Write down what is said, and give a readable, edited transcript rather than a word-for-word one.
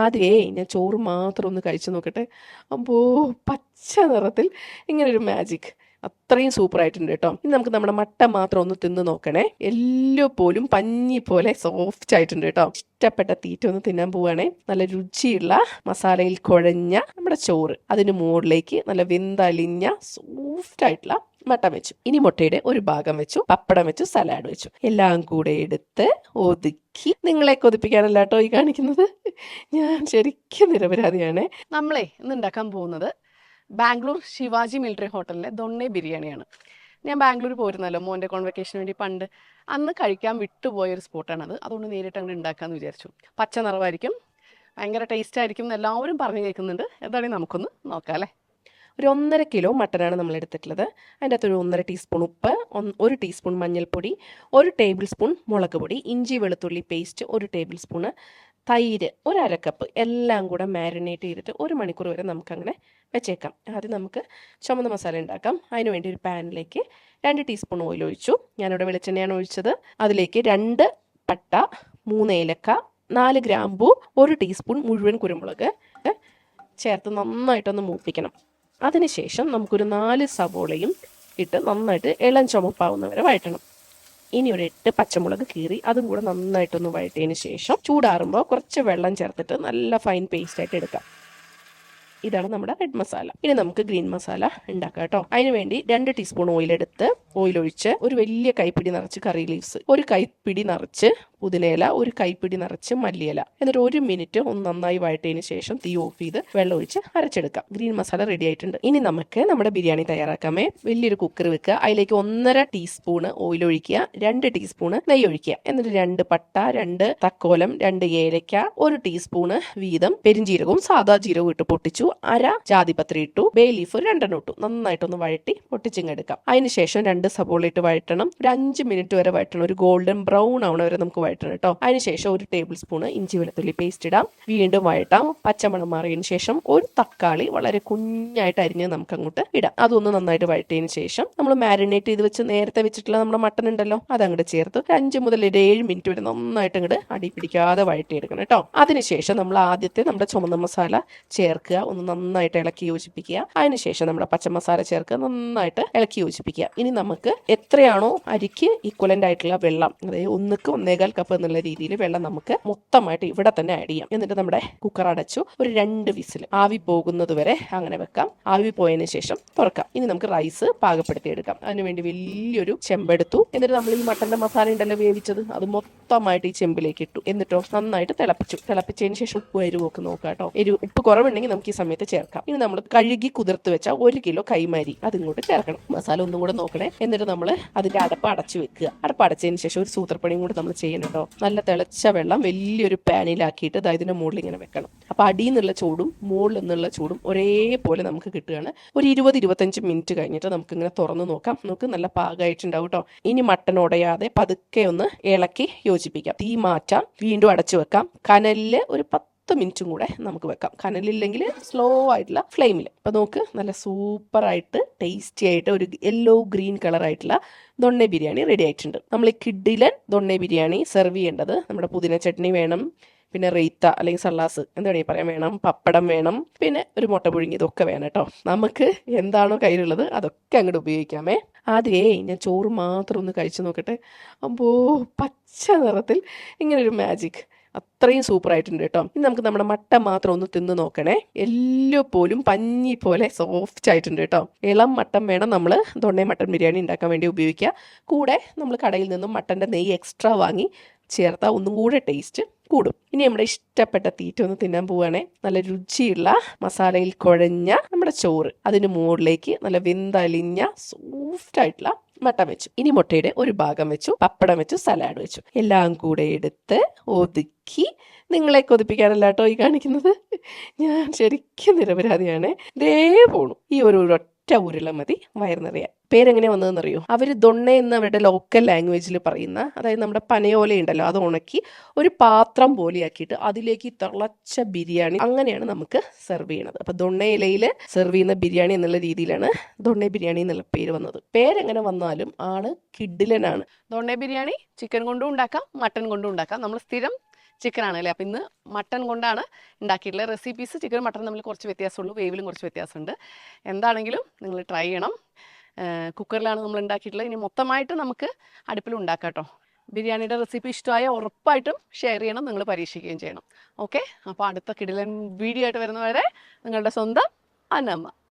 ആദ്യമേ ഞാൻ ചോറ് മാത്രം ഒന്ന് കഴിച്ചു നോക്കട്ടെ. അമ്പോ, പച്ച നിറത്തിൽ ഇങ്ങനൊരു മാജിക്. അത്രയും സൂപ്പറായിട്ടുണ്ട് കേട്ടോ. ഇനി നമുക്ക് നമ്മുടെ മട്ട മാത്രം ഒന്ന് തിന്ന് നോക്കണേ. എല്ലോ പോലും പഞ്ഞി പോലെ സോഫ്റ്റ് ആയിട്ടുണ്ട് കേട്ടോ. ഇഷ്ടപ്പെട്ട തീറ്റ ഒന്ന് തിന്നാൻ പോവുകയാണേ. നല്ല രുചിയുള്ള മസാലയിൽ കുഴഞ്ഞ നമ്മുടെ ചോറ്, അതിന് മുകളിലേക്ക് നല്ല വെന്തലിഞ്ഞ സോഫ്റ്റ് ആയിട്ടുള്ള മട്ടൻ വെച്ചു. ഇനി മുട്ടയുടെ ഒരു ഭാഗം വെച്ചു, പപ്പടം വെച്ചു, സലാഡ് വെച്ചു. എല്ലാം കൂടെ എടുത്ത് ഒതുക്കി. നിങ്ങളെ കൊതിപ്പിക്കാനല്ല കേട്ടോ ഈ കാണിക്കുന്നത്. ഞാൻ ശരിക്കും നിരപരാധിയാണ്. നമ്മളെ ഇന്ന് ഉണ്ടാക്കാൻ പോകുന്നത് ബാംഗ്ലൂർ ശിവാജി മിലിറ്ററി ഹോട്ടലിലെ ദൊണ്ണെ ബിരിയാണിയാണ്. ഞാൻ ബാംഗ്ലൂർ പോയിരുന്നല്ലോ മോൻ്റെ കോൺവെക്കേഷന് വേണ്ടി പണ്ട്. അന്ന് കഴിക്കാൻ വിട്ടുപോയൊരു സ്പോട്ടാണത്. അതുകൊണ്ട് നേരിട്ട് അങ്ങോട്ട് ഉണ്ടാക്കാമെന്ന് വിചാരിച്ചു. പച്ച നിറവായിരിക്കും, ഭയങ്കര ടേസ്റ്റ് ആയിരിക്കും എന്ന് എല്ലാവരും പറഞ്ഞു കേൾക്കുന്നുണ്ട്. എന്താണെങ്കിൽ നമുക്കൊന്ന് നോക്കാം അല്ലേ. ഒരു 1.5 കിലോ മട്ടനാണ് നമ്മൾ എടുത്തിട്ടുള്ളത്. അതിൻ്റെ അകത്തൊരു 1.5 ടീസ്പൂൺ ഉപ്പ്, 1 ടീസ്പൂൺ മഞ്ഞൾപ്പൊടി, 1 ടേബിൾ സ്പൂൺ മുളക് പൊടി, ഇഞ്ചി വെളുത്തുള്ളി പേസ്റ്റ് 1 ടേബിൾ സ്പൂണ്, തൈര് 1/2 കപ്പ്, എല്ലാം കൂടെ മാരിനേറ്റ് ചെയ്തിട്ട് 1 മണിക്കൂർ വരെ നമുക്കങ്ങനെ വെച്ചേക്കാം. ആദ്യം നമുക്ക് ചുമന്ന മസാല ഉണ്ടാക്കാം. അതിന് വേണ്ടി ഒരു പാനിലേക്ക് 2 ടീസ്പൂൺ ഓയിൽ ഒഴിച്ചു. ഞാനിവിടെ വെളിച്ചെണ്ണയാണ് ഒഴിച്ചത്. അതിലേക്ക് 2 പട്ട, 3 ഏലക്ക, 4 ഗ്രാമ്പൂ, 1 ടീസ്പൂൺ മുഴുവൻ കുരുമുളക് ചേർത്ത് നന്നായിട്ടൊന്ന് മൂപ്പിക്കണം. അതിനുശേഷം നമുക്കൊരു 4 സവോളയും ഇട്ട് നന്നായിട്ട് ഇളം ചുമപ്പാവുന്നവരെ വഴറ്റണം. ഇനി ഒരു 8 പച്ചമുളക് കീറി അതും കൂടെ നന്നായിട്ടൊന്ന് വഴറ്റിയതിന് ശേഷം ചൂടാറുമ്പോൾ കുറച്ച് വെള്ളം ചേർത്തിട്ട് നല്ല ഫൈൻ പേസ്റ്റ് ആയിട്ട് എടുക്കാം. ഇതാണ് നമ്മുടെ റെഡ് മസാല. ഇനി നമുക്ക് ഗ്രീൻ മസാല ഉണ്ടാക്കാം കേട്ടോ. അതിന് വേണ്ടി 2 ടീസ്പൂൺ ഓയിൽ എടുത്ത് ഓയിൽ ഒഴിച്ച് ഒരു വലിയ കൈപ്പിടി നിറച്ച് കറി ലീവ്സ്, 1 കൈപ്പിടി നിറച്ച് പുതിനയില, 1 കൈപ്പിടി നിറച്ച് മല്ലിയില, എന്നിട്ട് 1 മിനിറ്റ് ഒന്ന് നന്നായി വഴറ്റിയതിന് ശേഷം തീ ഓഫ് ചെയ്ത് വെള്ളം ഒഴിച്ച് അരച്ചെടുക്കാം. ഗ്രീൻ മസാല റെഡി ആയിട്ടുണ്ട്. ഇനി നമുക്ക് നമ്മുടെ ബിരിയാണി തയ്യാറാക്കാമേ. വലിയൊരു കുക്കർ വെക്കുക. അതിലേക്ക് 1.5 ടീസ്പൂണ് ഓയിൽ ഒഴിക്കുക, 2 ടീസ്പൂണ് നെയ്യ് ഒഴിക്കുക, എന്നിട്ട് 2 പട്ട, 2 തക്കോലം, 2 ഏലക്ക, 1 ടീസ്പൂണ് വീതം പെരിഞ്ജീരകവും സാദാ ജീരകവും ഇട്ട് പൊട്ടിച്ചു, 1/2 ജാതിപത്രി ഇട്ടു, ബേ ലീഫ് 2 ഇട്ടു. നന്നായിട്ടൊന്ന് വഴറ്റി പൊട്ടിച്ചിങ്ങെടുക്കാം. അതിനുശേഷം 2 സവോള ഇട്ട് വഴറ്റണം. ഒരു 5 മിനിറ്റ് വരെ വഴറ്റണം. ഒരു ഗോൾഡൻ ബ്രൗൺ ആവണ വരെ നമുക്ക് വഴറ്റണം കേട്ടോ. അതിനുശേഷം 1 ടേബിൾ സ്പൂണ് ഇഞ്ചി വെളുത്തുള്ളി പേസ്റ്റ് ഇടാം. വീണ്ടും വഴറ്റാം. പച്ചമണം മാറിയതിന് ശേഷം 1 തക്കാളി വളരെ കുഞ്ഞായിട്ട് അരിഞ്ഞ് നമുക്ക് അങ്ങോട്ട് ഇടാം. അതൊന്ന് നന്നായിട്ട് വഴറ്റിയതിന് ശേഷം നമ്മൾ മാരിനേറ്റ് ചെയ്ത് വെച്ച് നേരത്തെ വെച്ചിട്ടുള്ള നമ്മുടെ മട്ടൺ ഉണ്ടല്ലോ, അതങ്ങോട്ട് ചേർത്ത് 5 മുതൽ 7 മിനിറ്റ് വരെ നന്നായിട്ട് അങ്ങോട്ട് അടി പിടിക്കാതെ വഴറ്റിയെടുക്കണം കേട്ടോ. അതിനുശേഷം നമ്മൾ ആദ്യത്തെ നമ്മുടെ ചുമന്ന മസാല ചേർക്കുക, ഒന്ന് നന്നായിട്ട് ഇളക്കി യോജിപ്പിക്കുക. അതിനുശേഷം നമ്മുടെ പച്ചമസാല ചേർക്കുക, നന്നായിട്ട് ഇളക്കി യോജിപ്പിക്കുക. ഇനി നമുക്ക് എത്രയാണോ അരിക്ക് ഈക്വലന്റ് ആയിട്ടുള്ള വെള്ളം, അതായത് 1ക്ക് 1.25 കപ്പ് എന്നുള്ള രീതിയിൽ വെള്ളം നമുക്ക് മൊത്തമായിട്ട് ഇവിടെ തന്നെ ആഡ് ചെയ്യാം. എന്നിട്ട് നമ്മുടെ കുക്കർ അടച്ചു ഒരു 2 വിസിൽ ആവി പോകുന്നത് വരെ അങ്ങനെ വെക്കാം. ആവി പോയതിന് ശേഷം തുറക്കാം. ഇനി നമുക്ക് റൈസ് പാകപ്പെടുത്തി എടുക്കാം. അതിനുവേണ്ടി വലിയൊരു ചെമ്പെടുത്തു. എന്നിട്ട് നമ്മൾ ഈ മട്ടന്റെ മസാല ഉണ്ടല്ലോ വേവിച്ചത്, അത് മൊത്തമായിട്ട് ഈ ചെമ്പിലേക്ക് ഇട്ടു. എന്നിട്ടോ നന്നായിട്ട് തിളപ്പിച്ചതിന് ശേഷം ഉപ്പ് എരിവൊക്കെ നോക്കാം കേട്ടോ. ഉപ്പ് കുറവുണ്ടെങ്കിൽ നമുക്ക് ഈ സമയത്ത് ചേർക്കാം. ഇനി നമ്മൾ കഴുകി കുതിർത്ത് വെച്ച 1 കിലോ കൈമാരി അതിങ്ങോട്ട് ചേർക്കണം. മസാല ഒന്നും കൂടെ നോക്കണേ. എന്നിട്ട് നമ്മൾ അതിന്റെ അടപ്പ് അടച്ചു വെക്കുക. അടപ്പ് അടച്ചതിന് ശേഷം ഒരു സൂത്രപ്പണിയും കൂടെ നമ്മൾ ചെയ്യണം കേട്ടോ. നല്ല തിളച്ച വെള്ളം വലിയൊരു പാനിലാക്കിയിട്ട് ഇതിന്റെ മുകളിൽ ഇങ്ങനെ വെക്കണം. അപ്പൊ അടിയിൽ നിന്നുള്ള ചൂടും മുകളിൽ നിന്നുള്ള ചൂടും ഒരേപോലെ നമുക്ക് കിട്ടുകയാണ്. ഒരു 20-25 മിനിറ്റ് കഴിഞ്ഞിട്ട് നമുക്ക് ഇങ്ങനെ തുറന്ന് നോക്കാം. നമുക്ക് നല്ല പാകമായിട്ടുണ്ടാവും കേട്ടോ. ഇനി മട്ടൻ ഉടയാതെ പതുക്കെ ഒന്ന് ഇളക്കി യോജിപ്പിക്കാം. തീ മാറ്റാം, വീണ്ടും അടച്ചു വെക്കാം. കനലില് ഒരു 10 മിനിറ്റും കൂടെ നമുക്ക് വെക്കാം. കനലില്ലെങ്കിൽ സ്ലോ ആയിട്ടുള്ള ഫ്ലെയിമിൽ. അപ്പോൾ നോക്ക്, നല്ല സൂപ്പറായിട്ട് ടേസ്റ്റി ആയിട്ട് ഒരു യെല്ലോ ഗ്രീൻ കളറായിട്ടുള്ള ദൊണ്ണെ ബിരിയാണി റെഡി ആയിട്ടുണ്ട്. നമ്മൾ ഈ കിഡിലൻ ദൊണ്ണെ ബിരിയാണി സെർവ് ചെയ്യേണ്ടത് നമ്മുടെ പുതിന ചട്നി വേണം, പിന്നെ റെയ്ത്ത അല്ലെങ്കിൽ സല്ലാസ് എന്താ വേണമെങ്കിൽ പറയാൻ വേണം, പപ്പടം വേണം, പിന്നെ ഒരു മുട്ട പുഴുങ്ങി, ഇതൊക്കെ വേണം കേട്ടോ. നമുക്ക് എന്താണോ കയ്യിലുള്ളത് അതൊക്കെ അങ്ങോട്ട് ഉപയോഗിക്കാമേ. ആദ്യമേ ഞാൻ ചോറ് മാത്രം ഒന്ന് കഴിച്ചു നോക്കട്ടെ. അമ്പോ, പച്ച നിറത്തിൽ ഇങ്ങനൊരു മാജിക്. അത്രയും സൂപ്പറായിട്ടുണ്ട് കേട്ടോ. ഇനി നമുക്ക് നമ്മുടെ മട്ട മാത്രം ഒന്ന് തിന്ന് നോക്കണേ. എല്ലോ പോലും പഞ്ഞി പോലെ സോഫ്റ്റ് ആയിട്ടുണ്ട് കേട്ടോ. ഇളം മട്ടൻ വേണം നമ്മൾ ദൊണ്ണെ മട്ടൻ ബിരിയാണി ഉണ്ടാക്കാൻ വേണ്ടി ഉപയോഗിക്കുക. കൂടെ നമ്മൾ കടയിൽ നിന്നും മട്ടൻ്റെ നെയ്യ് എക്സ്ട്രാ വാങ്ങി ചേർത്താൽ ഒന്നും കൂടെ ടേസ്റ്റ് കൂടും. ഇനി നമ്മുടെ ഇഷ്ടപ്പെട്ട തീറ്റ ഒന്ന് തിന്നാൻ പോവുകയാണെ. നല്ല രുചിയുള്ള മസാലയിൽ കുഴഞ്ഞ നമ്മുടെ ചോറ്, അതിന് മുകളിലേക്ക് നല്ല വെന്തലിഞ്ഞ സോഫ്റ്റ് ആയിട്ടുള്ള മട്ടൻ വെച്ചു. ഇനി മുട്ടയുടെ ഒരു ഭാഗം വെച്ചു, പപ്പടം വെച്ചു, സലാഡ് വെച്ചു. എല്ലാം കൂടെ എടുത്ത് ഒതുക്കി. നിങ്ങളെ കൊതിപ്പിക്കാനല്ല കേട്ടോ ഈ കാണിക്കുന്നത്. ഞാൻ ശരിക്കും നിരപരാധിയാണ്. ദേ പോണു. ഈ ഒരു ഒറ്റ ഉരുള മതി വയർ നിറയാൻ. പേരെങ്ങനെ വന്നതെന്നറിയോ? അവർ ദൊണ്ണ എന്ന് അവരുടെ ലോക്കൽ ലാംഗ്വേജിൽ പറയുന്ന, അതായത് നമ്മുടെ പനയോല ഉണ്ടല്ലോ, അത് ഉണക്കി ഒരു പാത്രം പോലെയാക്കിയിട്ട് അതിലേക്ക് തിളച്ച ബിരിയാണി, അങ്ങനെയാണ് നമുക്ക് സെർവ് ചെയ്യണത്. അപ്പൊ ദൊണ്ണ ഇലയിൽ സെർവ് ചെയ്യുന്ന ബിരിയാണി എന്നുള്ള രീതിയിലാണ് ദൊണ്ണ ബിരിയാണി എന്നുള്ള പേര് വന്നത്. പേരെങ്ങനെ വന്നാലും ആള് കിഡിലനാണ്. ദൊണ്ണ ബിരിയാണി ചിക്കൻ കൊണ്ടും ഉണ്ടാക്കാം, മട്ടൻ കൊണ്ടും ഉണ്ടാക്കാം. നമ്മൾ സ്ഥിരം ചിക്കനാണ് അല്ലേ. അപ്പോൾ ഇന്ന് മട്ടൺ കൊണ്ടാണ് ഉണ്ടാക്കിയിട്ടുള്ളത്. റെസിപ്പീസ് ചിക്കനും മട്ടനും തമ്മിൽ കുറച്ച് വ്യത്യാസമുള്ളൂ, വേവിലും കുറച്ച് വ്യത്യാസമുണ്ട്. എന്താണെങ്കിലും നിങ്ങൾ ട്രൈ ചെയ്യണം. കുക്കറിലാണ് നമ്മൾ ഉണ്ടാക്കിയിട്ടുള്ളത്. ഇനി മൊത്തമായിട്ട് നമുക്ക് അടുപ്പിൽ ഉണ്ടാക്കാം കേട്ടോ. ബിരിയാണിയുടെ റെസിപ്പി ഇഷ്ടമായ ഉറപ്പായിട്ടും ഷെയർ ചെയ്യണം, നിങ്ങൾ പരീക്ഷിക്കുകയും ചെയ്യണം. ഓക്കെ, അപ്പോൾ അടുത്ത കിടിലൻ വീഡിയോ ആയിട്ട് വരുന്നവരെ നിങ്ങളുടെ സ്വന്തം അന്നമ്മ.